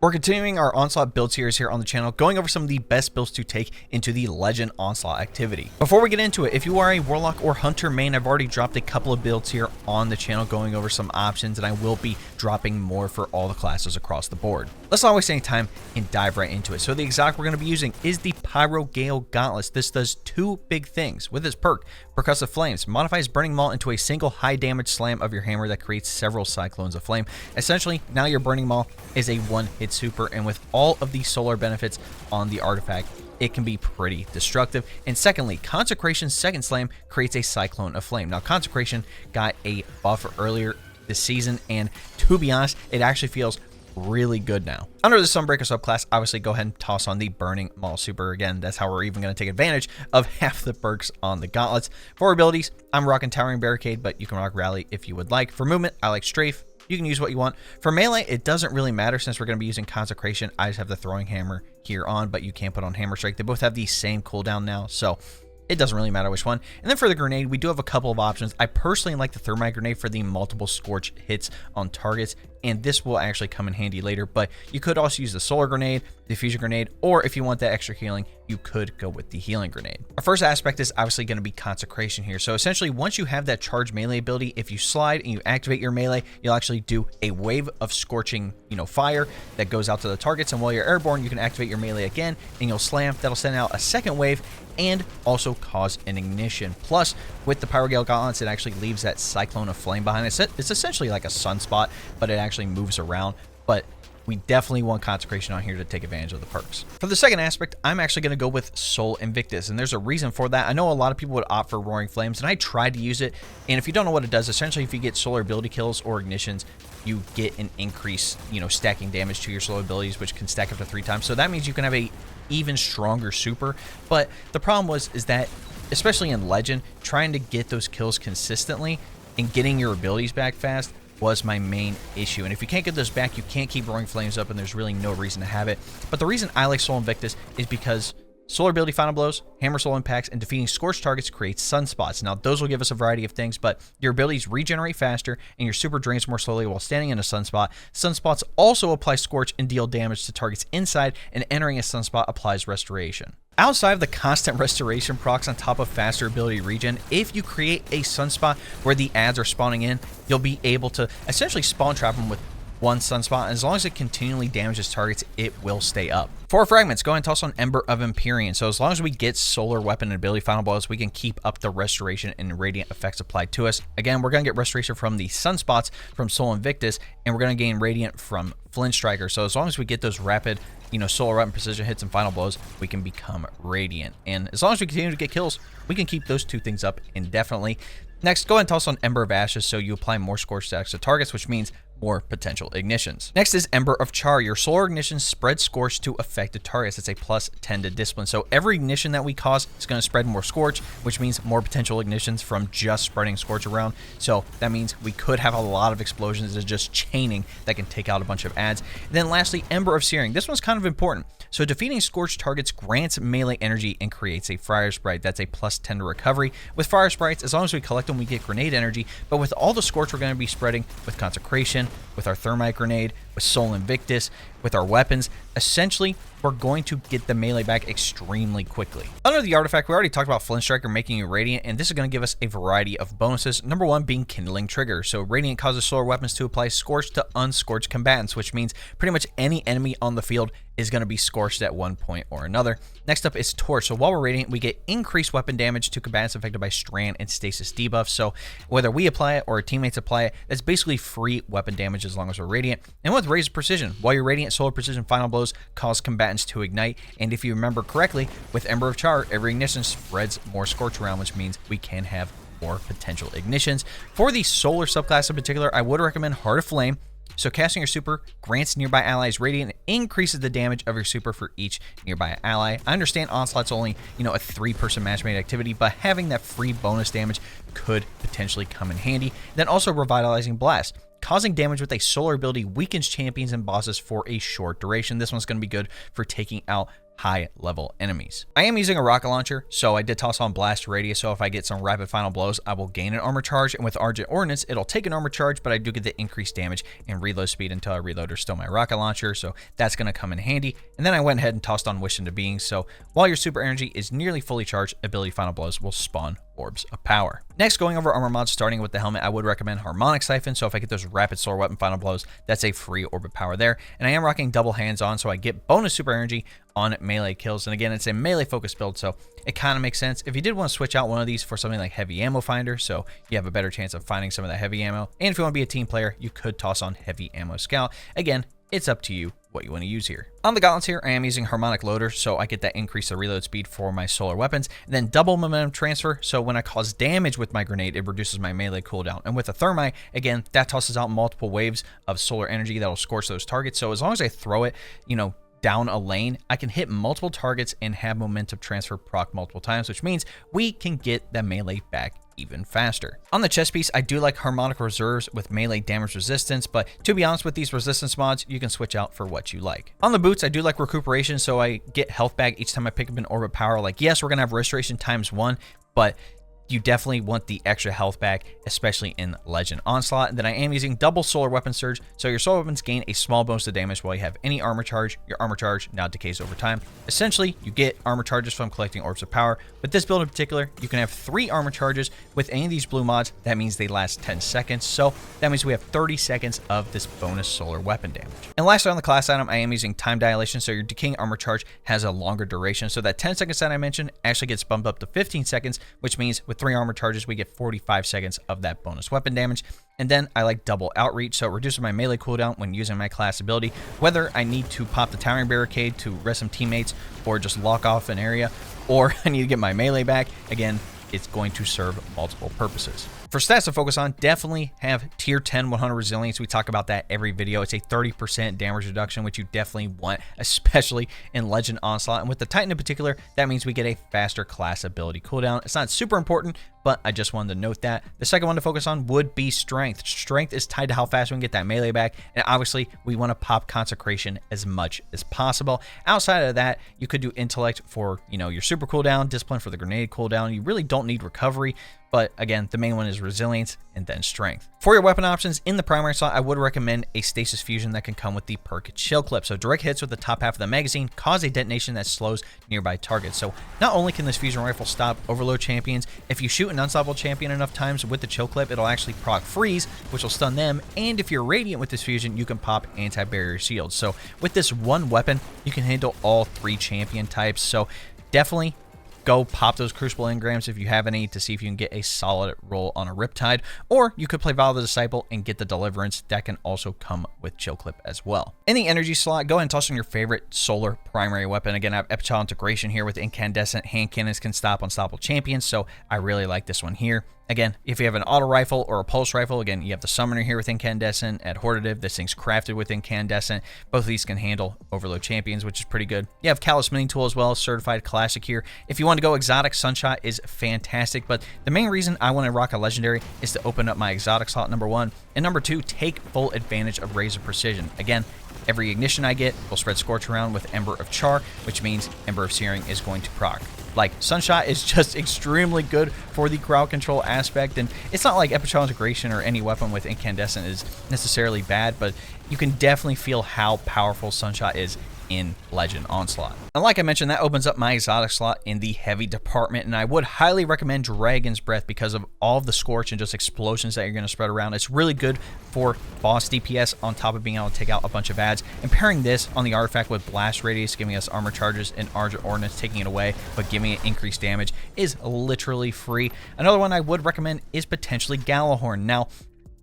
We're continuing our Onslaught build series here on the channel, going over some of the best builds to take into the Legend Onslaught activity. Before we get into it, if you are a Warlock or Hunter main, I've already dropped a couple of builds here on the channel going over some options, and I will be dropping more for all the classes across the board. Let's not waste any time and dive right into it. So the exotic we're going to be using is the Pyrogale Gauntlets. This does two big things. With its perk, Percussive Flames, modifies Burning Maul into a single high damage slam of your hammer that creates several cyclones of flame. Essentially, now your Burning Maul is a one-hit super, and with all of the solar benefits on the artifact, it can be pretty destructive. And secondly, Consecration's second slam creates a cyclone of flame. Now, Consecration got a buff earlier this season, and to be honest, it actually feels really good now. Under the Sunbreaker subclass, obviously go ahead and toss on the Burning Maul super. Again, that's how we're even going to take advantage of half the perks on the Gauntlets. For abilities, I'm rocking Towering Barricade, but you can rock Rally if you would like. For movement, I like Strafe. You can use what you want. For melee, it doesn't really matter since we're going to be using Consecration. I just have the Throwing Hammer here on, but you can put on Hammer Strike. They both have the same cooldown now, so it doesn't really matter which one. And then for the grenade, we do have a couple of options. I personally like the Thermite Grenade for the multiple Scorch hits on targets, and this will actually come in handy later, but you could also use the Solar Grenade, Diffusion Grenade, or if you want that extra healing, you could go with the Healing Grenade. Our first aspect is obviously going to be Consecration here. So essentially, once you have that charge melee ability, if you slide and you activate your melee, you'll actually do a wave of scorching, fire that goes out to the targets, and while you're airborne, you can activate your melee again, and you'll slam. That'll send out a second wave, and also cause an ignition. Plus, with the Pyrogale Gauntlets, it actually leaves that Cyclone of Flame behind. It's essentially like a sunspot, but it actually moves around. But we definitely want Consecration on here to take advantage of the perks. For the second aspect, I'm actually going to go with Soul Invictus, and there's a reason for that. I know a lot of people would opt for Roaring Flames, and I tried to use it, and if you don't know what it does, essentially if you get solar ability kills or ignitions, you get an increase, stacking damage to your solar abilities, which can stack up to 3 times. So that means you can have a even stronger super. But the problem is that, especially in Legend, trying to get those kills consistently and getting your abilities back fast was my main issue. And if you can't get those back, you can't keep Roaring Flames up, and there's really no reason to have it. But the reason I like Soul Invictus is because Solar Ability Final Blows, Hammer Soul Impacts, and defeating Scorched targets creates Sunspots. Now, those will give us a variety of things, but your abilities regenerate faster, and your super drains more slowly while standing in a Sunspot. Sunspots also apply Scorch and deal damage to targets inside, and entering a Sunspot applies Restoration. Outside of the constant restoration procs on top of faster ability regen, if you create a Sunspot where the adds are spawning in, you'll be able to essentially spawn trap them with one Sunspot, and as long as it continually damages targets, it will stay up. For Fragments, go ahead and toss on Ember of Empyrean. So as long as we get Solar Weapon and Ability Final Blows, we can keep up the Restoration and Radiant effects applied to us. Again, we're going to get Restoration from the Sunspots from Soul Invictus, and we're going to gain Radiant from Flint Striker. So as long as we get those rapid, Solar Weapon Precision hits and Final Blows, we can become Radiant. And as long as we continue to get kills, we can keep those two things up indefinitely. Next, go ahead and toss on Ember of Ashes so you apply more Scorch stacks to targets, which means more potential ignitions. Next is Ember of Char. Your solar ignition spreads Scorch to affected targets. It's a plus 10 to discipline. So every ignition that we cause is going to spread more Scorch, which means more potential ignitions from just spreading Scorch around. So that means we could have a lot of explosions as just chaining that can take out a bunch of adds. And then lastly, Ember of Searing. This one's kind of important. So defeating Scorched targets grants melee energy and creates a Fire Sprite. That's a plus 10 to recovery. With Fire Sprites, as long as we collect them, we get grenade energy. But with all the Scorch we're going to be spreading with Consecration, with our Thermite Grenade, with Soul Invictus, with our weapons, essentially, we're going to get the melee back extremely quickly. Under the artifact, we already talked about Flint Striker making you Radiant, and this is going to give us a variety of bonuses. Number one being Kindling Trigger. So Radiant causes solar weapons to apply Scorch to unscorched combatants, which means pretty much any enemy on the field is going to be scorched at one point or another. Next up is Torch. So while we're Radiant, we get increased weapon damage to combatants affected by Strand and Stasis debuffs. So whether we apply it or our teammates apply it, that's basically free weapon damage as long as we're Radiant. And with Razor Precision, while you're Radiant, Solar Precision Final Blows cause combatants to ignite. And if you remember correctly, with Ember of Char, every ignition spreads more Scorch around, which means we can have more potential ignitions. For the Solar subclass in particular, I would recommend Heart of Flame. So casting your super grants nearby allies Radiant and increases the damage of your super for each nearby ally. I understand Onslaught's only, a 3-person match-made activity, but having that free bonus damage could potentially come in handy. Then also Revitalizing Blast. Causing damage with a solar ability weakens champions and bosses for a short duration. This one's going to be good for taking out high level enemies. I am using a rocket launcher, so I did toss on blast radius, so if I get some rapid final blows, I will gain an armor charge, and with Argent Ordnance, it'll take an armor charge, but I do get the increased damage and reload speed until I reload or still my rocket launcher, so that's going to come in handy. And then I went ahead and tossed on Wish into Being, so while your super energy is nearly fully charged, ability final blows will spawn orbs of power. Next, going over armor mods, starting with the helmet, I would recommend Harmonic Siphon, so if I get those rapid solar weapon final blows, that's a free orb of power there. And I am rocking double hands on, so I get bonus super energy on melee kills. And again, it's a melee focused build, so it kind of makes sense. If you did want to switch out one of these for something like Heavy Ammo Finder, so you have a better chance of finding some of that heavy ammo. And if you want to be a team player, you could toss on Heavy Ammo Scout. Again, it's up to you what you want to use here. On the gauntlets here, I am using Harmonic Loader, so I get that increase of reload speed for my solar weapons, and then double momentum transfer, so when I cause damage with my grenade, it reduces my melee cooldown. And with the Thermite, again, that tosses out multiple waves of solar energy that'll scorch those targets, so as long as I throw it, down a lane, I can hit multiple targets and have momentum transfer proc multiple times, which means we can get that melee back even faster. On the chest piece, I do like Harmonic Reserves with melee damage resistance, but to be honest with these resistance mods, you can switch out for what you like. On the boots, I do like Recuperation, so I get health back each time I pick up an Orb of Power. Like, yes, we're gonna have Restoration ×1, but you definitely want the extra health back, especially in Legend Onslaught. And then I am using double solar weapon surge, so your solar weapons gain a small bonus to damage while you have any armor charge. Your armor charge now decays over time. Essentially, you get armor charges from collecting orbs of power. With this build in particular, you can have 3 armor charges with any of these blue mods. That means they last 10 seconds, so that means we have 30 seconds of this bonus solar weapon damage. And lastly, on the class item, I am using time dilation, so your decaying armor charge has a longer duration, so that 10 seconds that I mentioned actually gets bumped up to 15 seconds, which means with 3 armor charges, we get 45 seconds of that bonus weapon damage. And then I like double outreach, so it reduces my melee cooldown when using my class ability, whether I need to pop the towering barricade to rest some teammates or just lock off an area, or I need to get my melee back. Again, it's going to serve multiple purposes. For stats to focus on, definitely have tier 10 100 resilience. We talk about that every video. It's a 30% damage reduction, which you definitely want, especially in Legend Onslaught. And with the Titan in particular, that means we get a faster class ability cooldown. It's not super important, but I just wanted to note that. The second one to focus on would be strength. Strength is tied to how fast we can get that melee back, and obviously we want to pop Consecration as much as possible. Outside of that, you could do intellect for your super cooldown, discipline for the grenade cooldown. You really don't need recovery, but again, the main one is resilience and then strength. For your weapon options in the primary slot, I would recommend a stasis fusion that can come with the perk Chill Clip. So direct hits with the top half of the magazine cause a detonation that slows nearby targets. So not only can this fusion rifle stop overload champions, if you shoot an unstoppable champion enough times with the Chill Clip, it'll actually proc freeze, which will stun them. And if you're radiant with this fusion, you can pop anti-barrier shields. So with this one weapon, you can handle all 3 champion types. So definitely go pop those Crucible engrams if you have any to see if you can get a solid roll on a Riptide, or you could play Vow of the Disciple and get the Deliverance. That can also come with Chill Clip as well. In the energy slot, go ahead and toss on your favorite solar primary weapon. Again, I have Epitile Integration here with incandescent hand cannons can stop unstoppable champions, so I really like this one here. Again, if you have an auto rifle or a pulse rifle, again, you have the summoner here with incandescent. At Hortative, this thing's crafted with incandescent. Both of these can handle overload champions, which is pretty good. You have Callous Mining Tool as well, certified classic here. If you want to go exotic, Sunshot is fantastic, but the main reason I want to rock a legendary is to open up my exotic slot, number 1, and number 2, take full advantage of Razor Precision. Again, every ignition I get will spread Scorch around with Ember of Char, which means Ember of Searing is going to proc. Like, Sunshot is just extremely good for the crowd control aspect, and it's not like Epitile Integration or any weapon with incandescent is necessarily bad, but you can definitely feel how powerful Sunshot is in Legend Onslaught. And like I mentioned, that opens up my exotic slot in the heavy department, and I would highly recommend Dragon's Breath because of all of the Scorch and just explosions that you're going to spread around. It's really good for boss DPS on top of being able to take out a bunch of ads. And pairing this on the artifact with Blast Radius, giving us armor charges, and Argent Ordnance taking it away, but giving it increased damage is literally free. Another one I would recommend is potentially Galahorn. Now,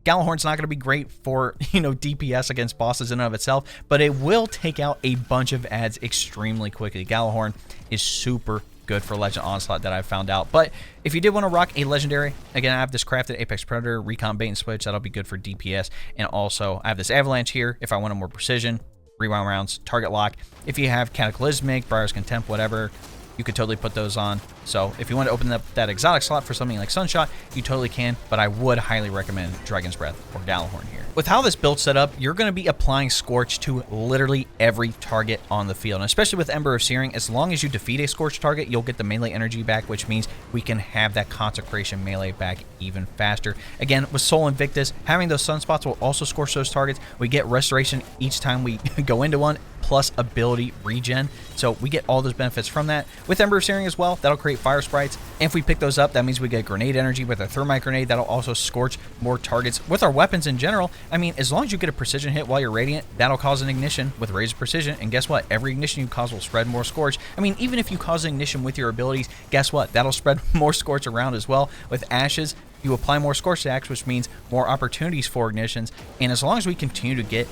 Galahorn's not going to be great for, DPS against bosses in and of itself, but it will take out a bunch of ads extremely quickly. Galahorn is super good for Legend Onslaught that I've found out. But if you did want to rock a legendary, again, I have this crafted Apex Predator, Recon Bait and Switch. That'll be good for DPS. And also, I have this Avalanche here if I wanted more precision, rewound rounds, target lock. If you have Cataclysmic, Briar's Contempt, whatever, you could totally put those on. So if you want to open up that exotic slot for something like Sunshot, you totally can, but I would highly recommend Dragon's Breath or Gjallarhorn here. With how this build's set up, you're going to be applying Scorch to literally every target on the field, and especially with Ember of Searing, as long as you defeat a Scorch target, you'll get the melee energy back, which means we can have that Consecration melee back even faster. Again, with Soul Invictus, having those sunspots will also scorch those targets. We get restoration each time we go into one, plus ability regen, so we get all those benefits from that. With Ember of Searing as well, that'll create fire sprites, and if we pick those up, that means we get grenade energy with a thermite grenade. That'll also scorch more targets. With our weapons in general, I mean, as long as you get a precision hit while you're radiant, that'll cause an ignition with Razor Precision, and guess what? Every ignition you cause will spread more scorch. I mean, even if you cause an ignition with your abilities, guess what? That'll spread more scorch around as well. With Ashes, you apply more Scorch stacks, which means more opportunities for ignitions, and as long as we continue to get,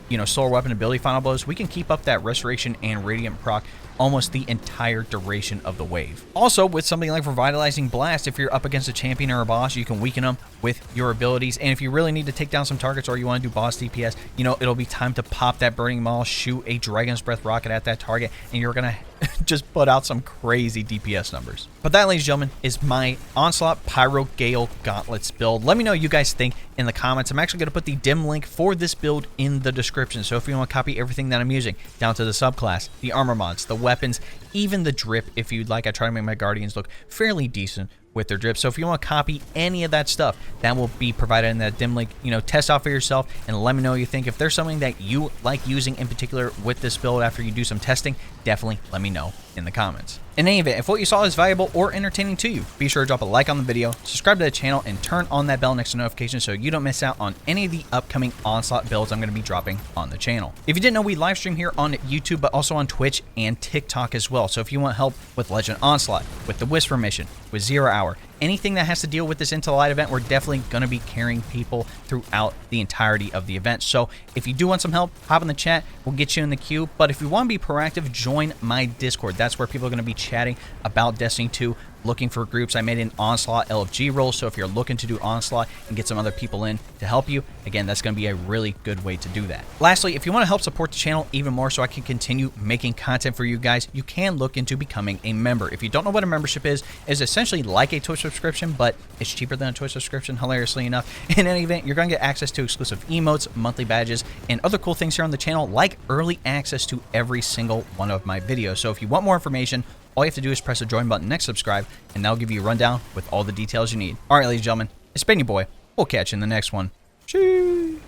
you know, Solar Weapon ability final blows, we can keep up that Restoration and Radiant proc almost the entire duration of the wave. Also, with something like Revitalizing Blast, if you're up against a champion or a boss, you can weaken them with your abilities, and if you really need to take down some targets or you want to do boss DPS, you know, it'll be time to pop that Burning Maul, shoot a Dragon's Breath rocket at that target, and you're gonna just put out some crazy DPS numbers. But that, ladies and gentlemen, is my Onslaught Pyrogale Gauntlets build. Let me know what you guys think in the comments. I'm actually going to put the dim link for this build in the description, so if you want to copy everything that I'm using, down to the subclass, the armor mods, the weapons, even the drip if you'd like. I try to make my Guardians look fairly decent with their drip, so if you want to copy any of that stuff, that will be provided in that dim link. You know, test out for yourself and let me know what you think. If there's something that you like using in particular with this build after you do some testing, definitely let me know in the comments. In any event, if what you saw is valuable or entertaining to you, be sure to drop a like on the video, subscribe to the channel, and turn on that bell next to notifications so you don't miss out on any of the upcoming Onslaught builds I'm going to be dropping on the channel. If you didn't know, we live stream here on YouTube, but also on Twitch and TikTok as well. So if you want help with Legend Onslaught, with the Whisper mission, with 0 Hour, anything that has to deal with this Into the Light event, we're definitely going to be carrying people throughout the entirety of the event. So if you do want some help, hop in the chat, we'll get you in the queue. But if you want to be proactive, join my Discord. That's where people are going to be chatting about Destiny 2, looking for groups. I made an Onslaught LFG role, so if you're looking to do Onslaught and get some other people in to help you, again, that's going to be a really good way to do that. Lastly, if you want to help support the channel even more so I can continue making content for you guys, you can look into becoming a member. If you don't know what a membership is essentially like a Twitch subscription, but it's cheaper than a Twitch subscription, hilariously enough. In any event, you're going to get access to exclusive emotes, monthly badges, and other cool things here on the channel, like early access to every single one of my videos. So if you want more information, all you have to do is press the join button next subscribe, and that'll give you a rundown with all the details you need. All right, ladies and gentlemen, it's been your boy. We'll catch you in the next one. Cheers.